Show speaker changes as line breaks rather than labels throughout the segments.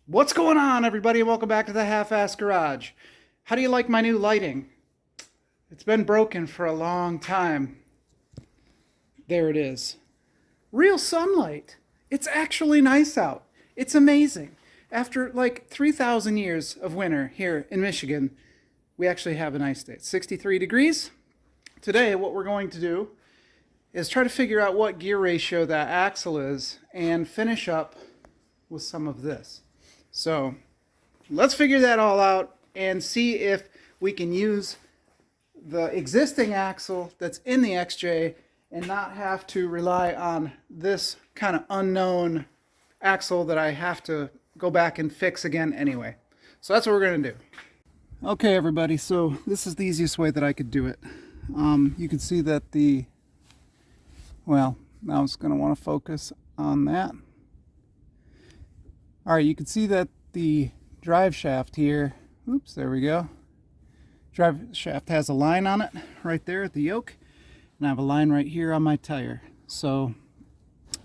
What's going on, everybody? Welcome back to the Half-Ass Garage. How do you like my new lighting? It's been broken for a long time. There it is. Real sunlight. It's actually nice out. It's amazing. After like 3,000 years of winter here in Michigan, we actually have a nice day. It's 63 degrees. Today, what we're going to do is try to figure out what gear ratio that axle is and finish up with some of this. So let's figure that all out and see if we can use the existing axle that's in the XJ and not have to rely on this kind of unknown axle that I have to go back and fix again anyway. So that's what we're going to do. Okay, everybody, so this is the easiest way that I could do it. You can see that now it's going to want to focus on that. All right, you can see that the drive shaft here, oops, there we go. Drive shaft has a line on it right there at the yoke, and I have a line right here on my tire. So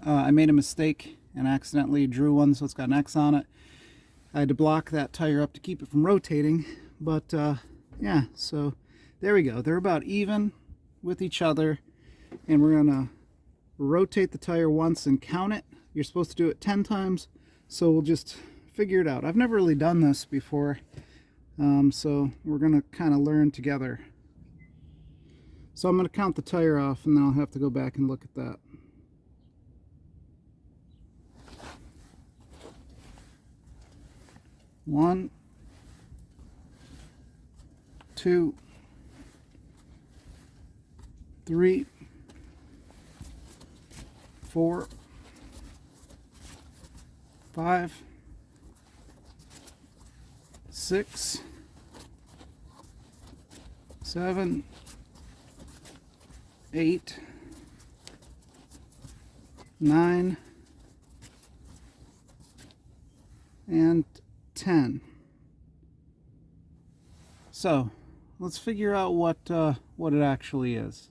I made a mistake and accidentally drew one, so it's got an X on it. I had to block that tire up to keep it from rotating, but yeah, so there we go. They're about even with each other, and we're gonna rotate the tire once and count it. You're supposed to do it 10 times. So we'll just figure it out. I've never really done this before, so we're going to kind of learn together. So I'm going to count the tire off, and then I'll have to go back and look at that. One, two, three, 4, 5, 6, 7, 8, 9, and 10. So let's figure out what it actually is.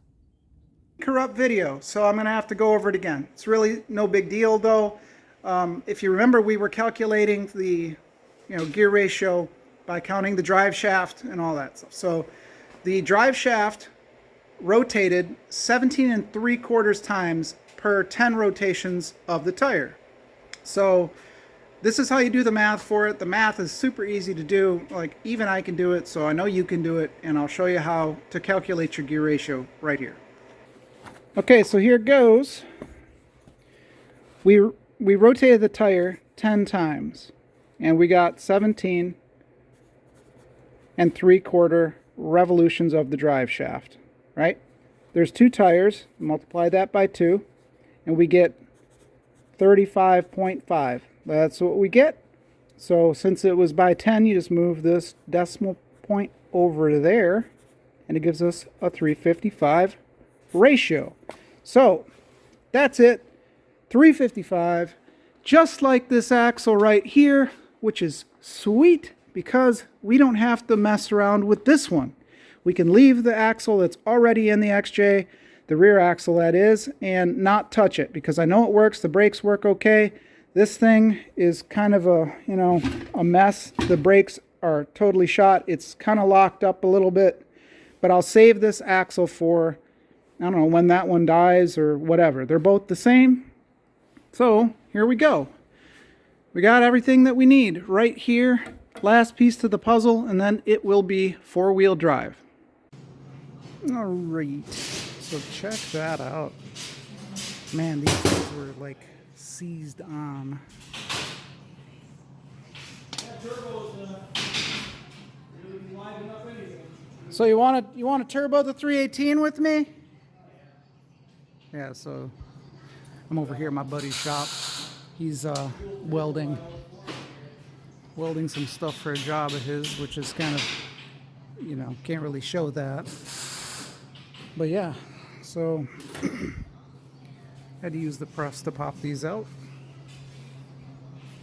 Corrupt video, so I'm going to have to go over it again. It's really no big deal though. If you remember, we were calculating the gear ratio by counting the drive shaft and all that stuff. So the drive shaft rotated 17 3/4 times per 10 rotations of the tire. So this is how you do the math for it. The math is super easy to do. Like, even I can do it, so I know you can do it, and I'll show you how to calculate your gear ratio right here. Okay, so here it goes. We rotated the tire 10 times, and we got 17 3/4 revolutions of the drive shaft, right? There's 2 tires, multiply that by 2, and we get 35.5. That's what we get. So since it was by 10, you just move this decimal point over to there, and it gives us a 355 ratio. So that's it. 355, just like this axle right here, which is sweet because we don't have to mess around with this one. We can leave the axle that's already in the XJ, the rear axle that is, and not touch it because I know it works. The brakes work okay. This thing is kind of a mess. The brakes are totally shot. It's kind of locked up a little bit, but I'll save this axle for, I don't know, when that one dies or whatever. They're both the same. So here we go. We got everything that we need right here. Last piece to the puzzle, and then it will be 4-wheel drive. All right, so check that out. Man, these things were like seized on. So you want to turbo the 318 with me? Yeah, so I'm over here at my buddy's shop. He's welding some stuff for a job of his, which is kind of, can't really show that. But yeah, so had to use the press to pop these out.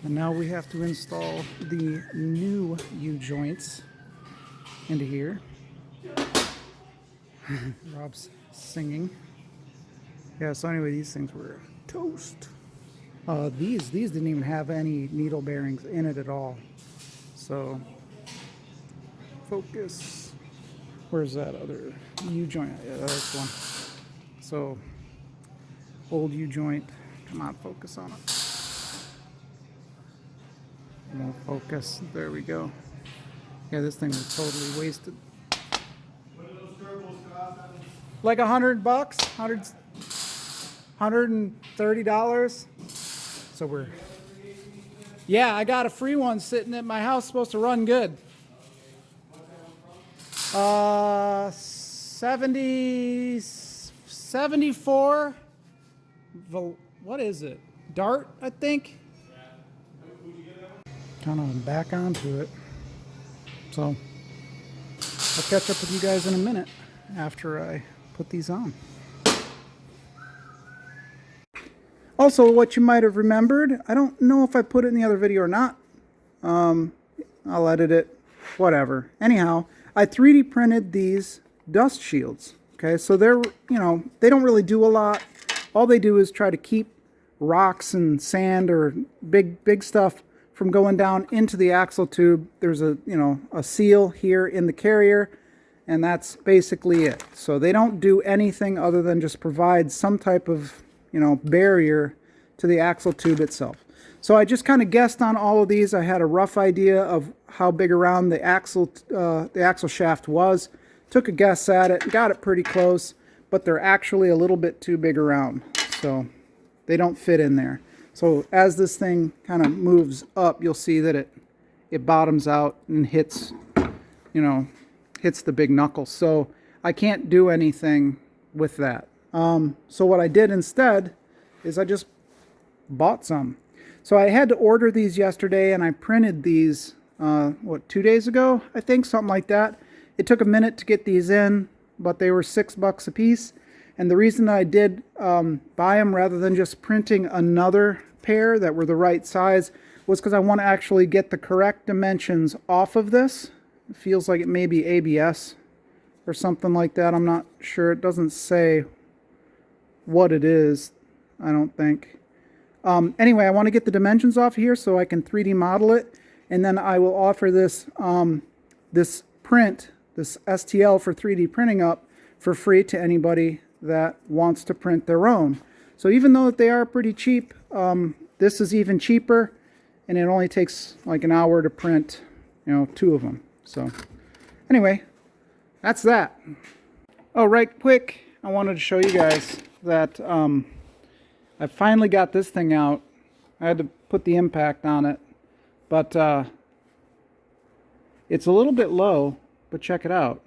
And now we have to install the new U-joints into here. Rob's singing. Yeah, so anyway, these things were toast. These didn't even have any needle bearings in it at all. So, focus. Where's that other U-joint? Yeah, that's one. So, old U-joint. Come on, focus on it. Won't focus. There we go. Yeah, this thing was totally wasted.
What do those turbos cost?
Like $100, $130. So we're, yeah, I got a free one sitting at my house, supposed to run good. 74. What is it? Dart, I think. Kind of back onto it. So I'll catch up with you guys in a minute after I put these on. Also, what you might have remembered, I don't know if I put it in the other video or not. I'll edit it, whatever. Anyhow, I 3D printed these dust shields. Okay, so they're, they don't really do a lot. All they do is try to keep rocks and sand or big stuff from going down into the axle tube. There's a seal here in the carrier, and that's basically it. So they don't do anything other than just provide some type of barrier to the axle tube itself. So I just kind of guessed on all of these. I had a rough idea of how big around the axle shaft was. Took a guess at it, got it pretty close, but they're actually a little bit too big around, so they don't fit in there. So as this thing kind of moves up, you'll see that it bottoms out and hits the big knuckle. So I can't do anything with that. So what I did instead is I just bought some. So I had to order these yesterday, and I printed these, 2 days ago, I think, something like that. It took a minute to get these in, but they were $6 a piece. And the reason I did buy them rather than just printing another pair that were the right size was because I want to actually get the correct dimensions off of this. It feels like it may be ABS or something like that. I'm not sure. It doesn't say what it is, I don't think. Anyway, I want to get the dimensions off here so I can 3D model it, and then I will offer this this STL for 3D printing up for free to anybody that wants to print their own. So even though they are pretty cheap, this is even cheaper, and it only takes like an hour to print, 2 of them. So anyway, that's that. Oh, right quick, I wanted to show you guys that I finally got this thing out. I had to put the impact on it, but it's a little bit low, but check it out.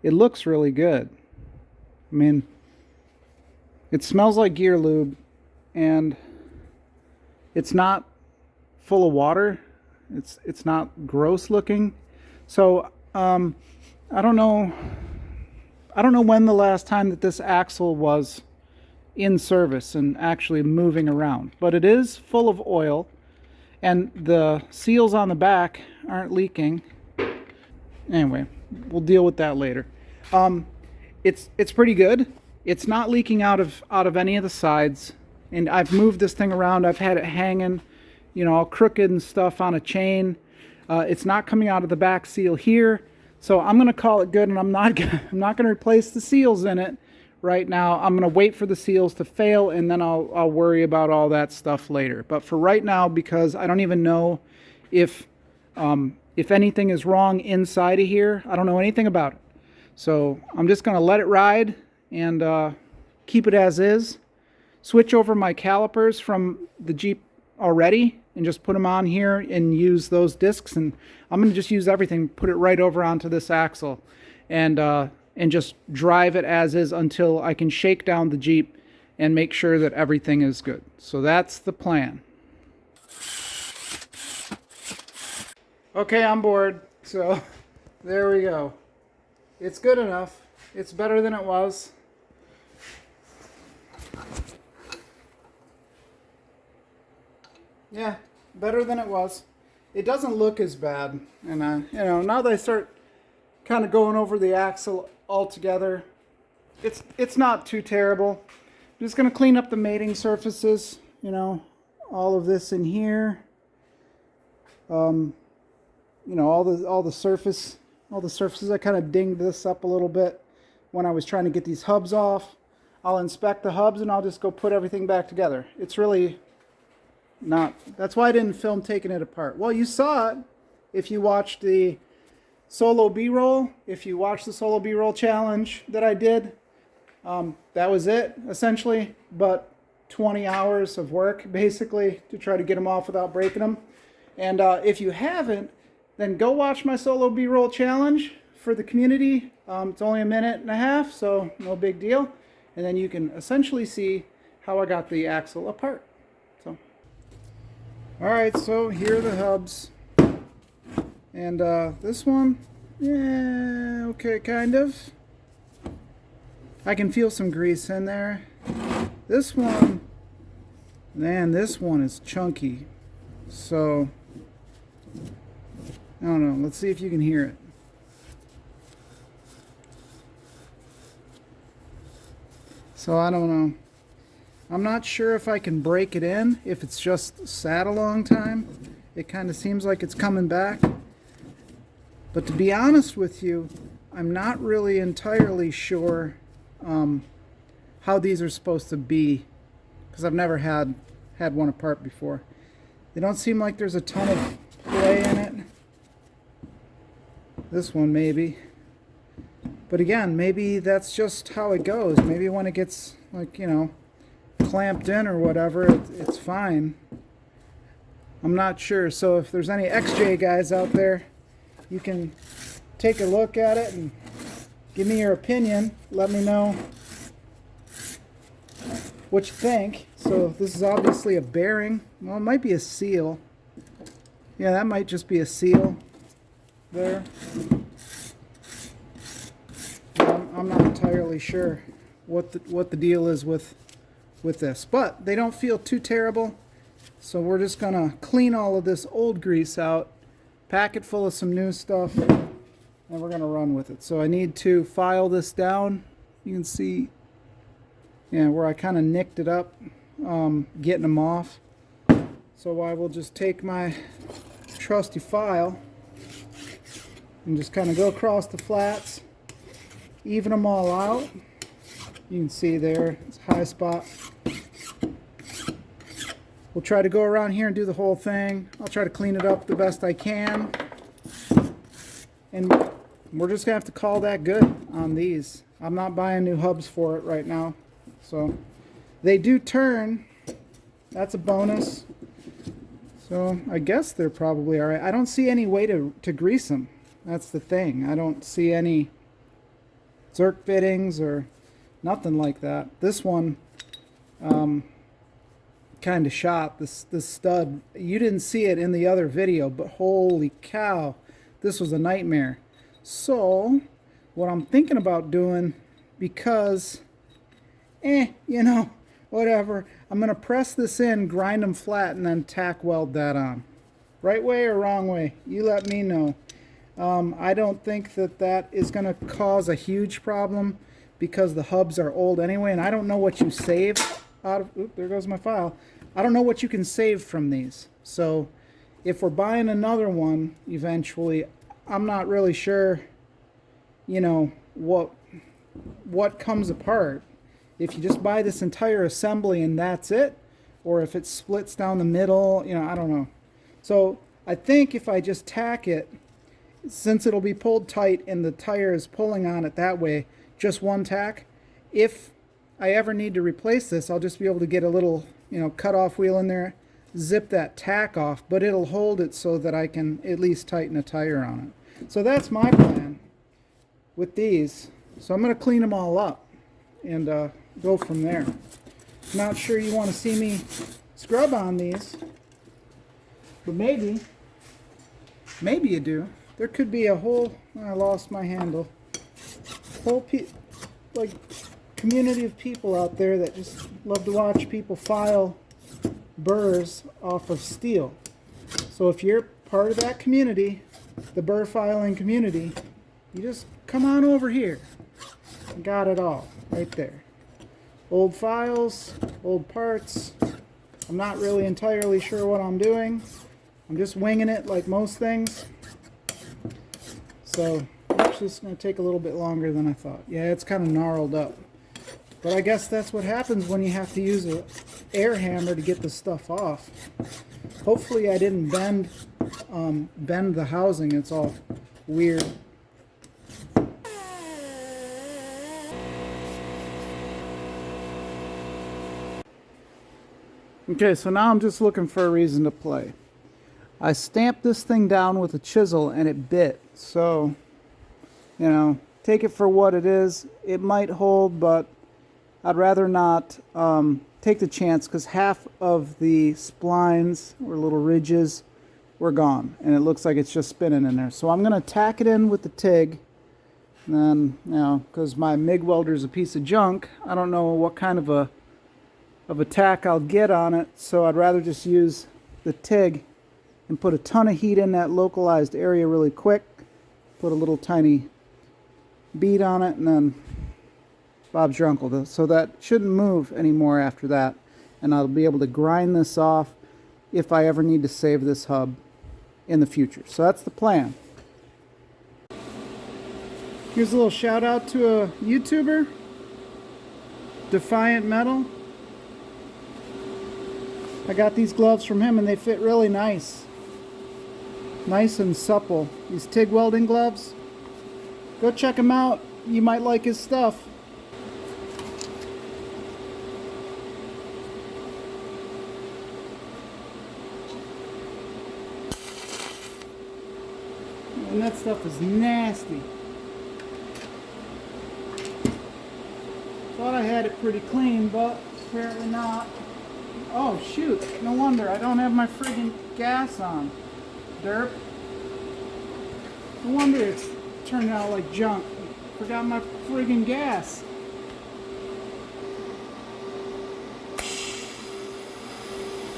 It looks really good. I mean, it smells like gear lube, and it's not full of water. It's not gross looking. So I don't know when the last time that this axle was in service and actually moving around, but it is full of oil, and the seals on the back aren't leaking. Anyway, we'll deal with that later. It's pretty good. It's not leaking out of any of the sides, and I've moved this thing around. I've had it hanging, all crooked and stuff on a chain. It's not coming out of the back seal here, so I'm gonna call it good, and I'm not gonna replace the seals in it right now. I'm gonna wait for the seals to fail, and then I'll worry about all that stuff later. But for right now, because I don't even know if anything is wrong inside of here, I don't know anything about it. So I'm just gonna let it ride and keep it as is. Switch over my calipers from the Jeep already and just put them on here and use those discs, and I'm gonna just use everything, put it right over onto this axle, and just drive it as is until I can shake down the Jeep and make sure that everything is good. So that's the plan. Okay, I'm bored. So there we go. It's good enough. It's better than it was. Yeah, better than it was. It doesn't look as bad. And now that I start kind of going over the axle altogether, it's not too terrible. I'm just going to clean up the mating surfaces you know, all of this in here. You know, all the surfaces. I kind of dinged this up a little bit when I was trying to get these hubs off. I'll inspect the hubs and I'll just go put everything back together. It's really not, that's why I didn't film taking it apart. Well, you saw it if you watched the solo B-roll. If you watched the solo B-roll challenge that I did, that was it essentially, but 20 hours of work basically to try to get them off without breaking them. And if you haven't, then go watch my solo B-roll challenge for the community. It's only 1.5 minutes, so no big deal. And then you can essentially see how I got the axle apart. So, all right, so here are the hubs. And this one, yeah, okay, kind of. I can feel some grease in there. This one, man, this one is chunky. So, I don't know. Let's see if you can hear it. So I don't know. I'm not sure if I can break it in, if it's just sat a long time. It kind of seems like it's coming back. But to be honest with you, I'm not really entirely sure how these are supposed to be, because I've never had one apart before. They don't seem like there's a ton of play in it. This one maybe. But again, maybe that's just how it goes. Maybe when it gets, like, you know, clamped in or whatever, it's fine. I'm not sure. So if there's any XJ guys out there, you can take a look at it and give me your opinion. Let me know what you think. So this is obviously a bearing. Well, it might be a seal. Yeah, that might just be a seal there. I'm not entirely sure what the deal is with this, but they don't feel too terrible. So we're just gonna clean all of this old grease out, pack it full of some new stuff, and we're gonna run with it. So I need to file this down. You can see, yeah, where I kind of nicked it up, getting them off. So I will just take my trusty file and just kind of go across the flats, even them all out. You can see there, it's a high spot. We'll try to go around here and do the whole thing. I'll try to clean it up the best I can. And we're just gonna have to call that good on these. I'm not buying new hubs for it right now. So they do turn. That's a bonus. So I guess they're probably all right. I don't see any way to grease them. That's the thing. I don't see any Zerk fittings or nothing like that. This one kind of shot, this stud. You didn't see it in the other video, but holy cow, this was a nightmare. So what I'm thinking about doing, because you know, whatever, I'm gonna press this in, grind them flat, and then tack weld that on. Right way or wrong way, you let me know. I don't think that is going to cause a huge problem, because the hubs are old anyway, and I don't know what you save out of, oop, there goes my file. I don't know what you can save from these. So if we're buying another one eventually, I'm not really sure, you know, what comes apart. If you just buy this entire assembly and that's it, or if it splits down the middle, you know, I don't know. So I think if I just tack it, since it'll be pulled tight and the tire is pulling on it that way, just one tack. If I ever need to replace this, I'll just be able to get a little, you know, cut-off wheel in there, zip that tack off, but it'll hold it so that I can at least tighten a tire on it. So that's my plan with these. So I'm going to clean them all up and go from there. Not sure you want to see me scrub on these, but maybe you do. There could be a whole, I lost my handle, whole like community of people out there that just love to watch people file burrs off of steel. So if you're part of that community, the burr filing community, you just come on over here. Got it all right there. Old files, old parts, I'm not really entirely sure what I'm doing. I'm just winging it like most things. So it's just going to take a little bit longer than I thought. Yeah, it's kind of gnarled up. But I guess that's what happens when you have to use an air hammer to get the stuff off. Hopefully I didn't bend the housing. It's all weird. Okay, so now I'm just looking for a reason to play. I stamped this thing down with a chisel and it bit. So, you know, take it for what it is. It might hold, but I'd rather not take the chance because half of the splines or little ridges were gone. And it looks like it's just spinning in there. So I'm going to tack it in with the TIG. And then, you know, because my MIG welder is a piece of junk, I don't know what kind of a tack I'll get on it. So I'd rather just use the TIG and put a ton of heat in that localized area really quick. Put a little tiny bead on it and then Bob's your uncle. So that shouldn't move anymore after that. And I'll be able to grind this off if I ever need to save this hub in the future. So that's the plan. Here's a little shout out to a YouTuber, Defiant Metal. I got these gloves from him and they fit really nice. Nice and supple. These TIG welding gloves. Go check him out. You might like his stuff. And that stuff is nasty. Thought I had it pretty clean, but apparently not. Oh shoot, no wonder I don't have my friggin' gas on. Derp. No wonder it's turning out like junk. Forgot my friggin' gas.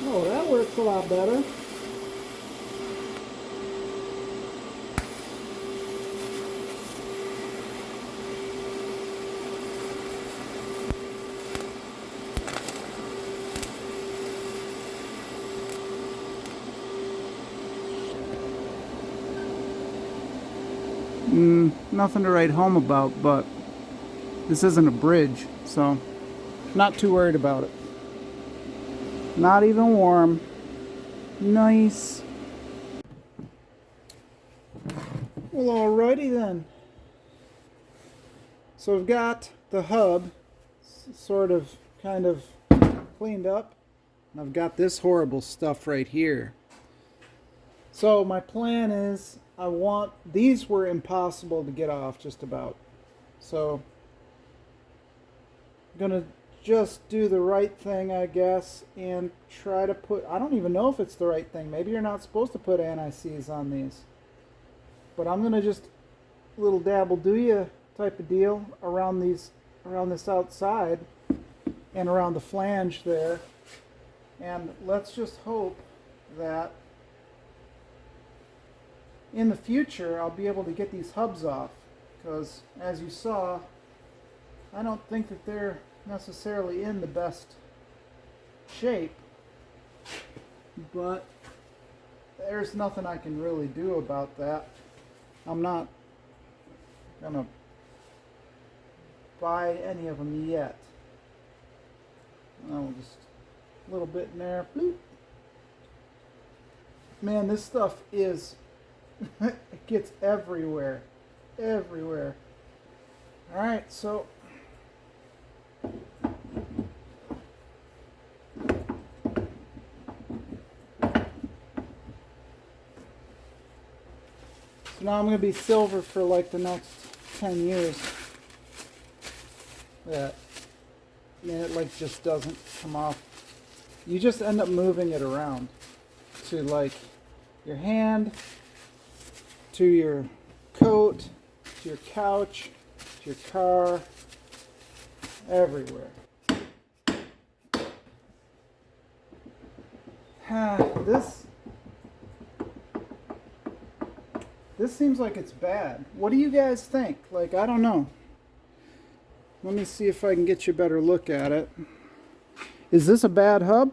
Oh, that works a lot better. Nothing to write home about, but this isn't a bridge, so not too worried about it. Not even warm. Nice. Well, alrighty then. So we've got the hub sort of kind of cleaned up. And I've got this horrible stuff right here. So my plan is these were impossible to get off just about. So I'm gonna just do the right thing, I guess, and try to put, I don't even know if it's the right thing. Maybe you're not supposed to put anti-seize on these. But I'm gonna just little dabble do ya type of deal around this outside and around the flange there. And let's just hope that in the future I'll be able to get these hubs off, because as you saw, I don't think that they're necessarily in the best shape, but there's nothing I can really do about that. I'm not gonna buy any of them yet. I'll just a little bit in there. Bloop. Man, this stuff is it gets everywhere. Everywhere. Alright, so now I'm going to be silver for like the next 10 years. That, man, it like just doesn't come off. You just end up moving it around to like your hand, to your coat, to your couch, to your car, everywhere. This seems like it's bad. What do you guys think? Like, I don't know. Let me see if I can get you a better look at it. Is this a bad hub?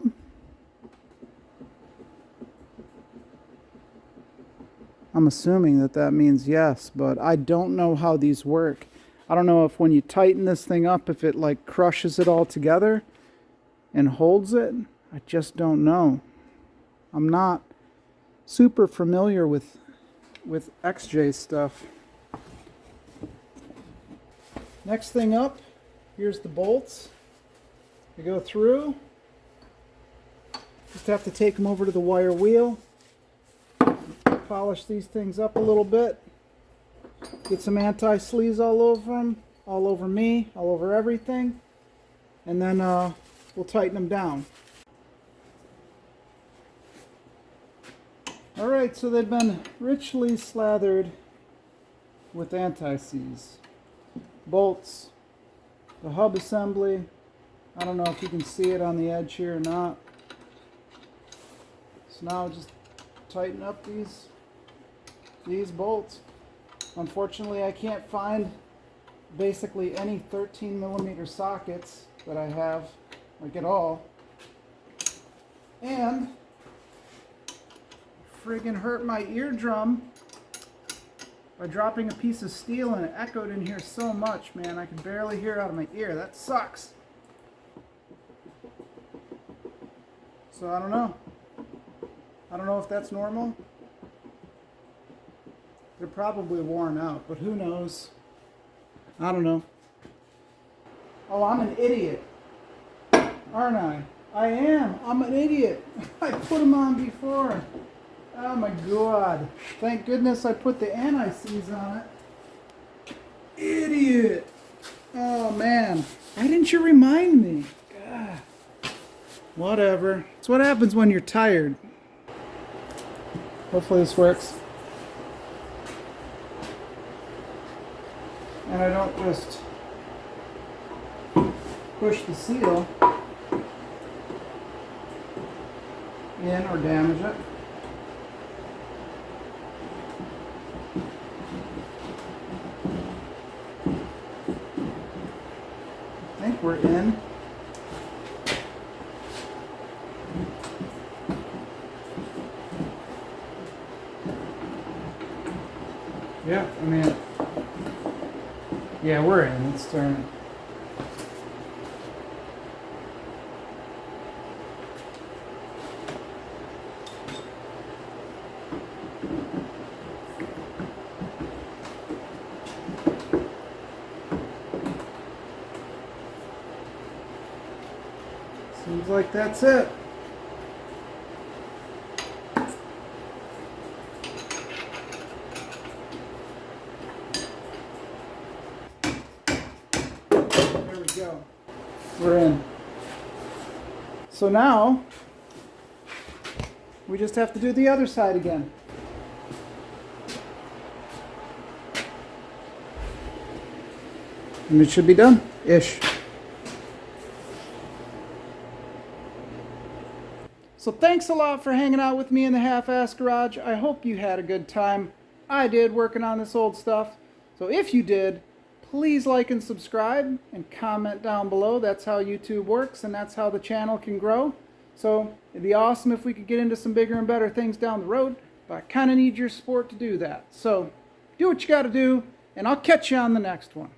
I'm assuming that that means yes, but I don't know how these work. I don't know if when you tighten this thing up, if it like crushes it all together and holds it. I just don't know. I'm not super familiar with XJ stuff. Next thing up, here's the bolts. They go through. Just have to take them over to the wire wheel. Polish these things up a little bit. Get some anti-sleaze all over them, all over me, all over everything. And then we'll tighten them down. Alright, so they've been richly slathered with anti-seize. Bolts, the hub assembly. I don't know if you can see it on the edge here or not. So now just tighten up these bolts. Unfortunately, I can't find basically any 13mm sockets that I have, like at all. And friggin' hurt my eardrum by dropping a piece of steel, and it echoed in here so much, man. I could barely hear out of my ear. That sucks. So I don't know. I don't know if that's normal. They're probably worn out, but who knows? I don't know. Oh, I'm an idiot, aren't I? I am. I'm an idiot. I put them on before. Oh my God. Thank goodness I put the anti-seize on it. Idiot. Oh man. Why didn't you remind me? God. Whatever. It's what happens when you're tired. Hopefully this works. And I don't just push the seal in or damage it. I think we're in. Yeah, I mean, yeah, we're in. Let's turn it. Seems like that's it. There we go. We're in. So now we just have to do the other side again. And it should be done-ish. So thanks a lot for hanging out with me in the Half-Ass Garage. I hope you had a good time. I did, working on this old stuff. So if you did, please like and subscribe and comment down below. That's how YouTube works, and that's how the channel can grow. So it'd be awesome if we could get into some bigger and better things down the road, but I kind of need your support to do that. So do what you got to do, and I'll catch you on the next one.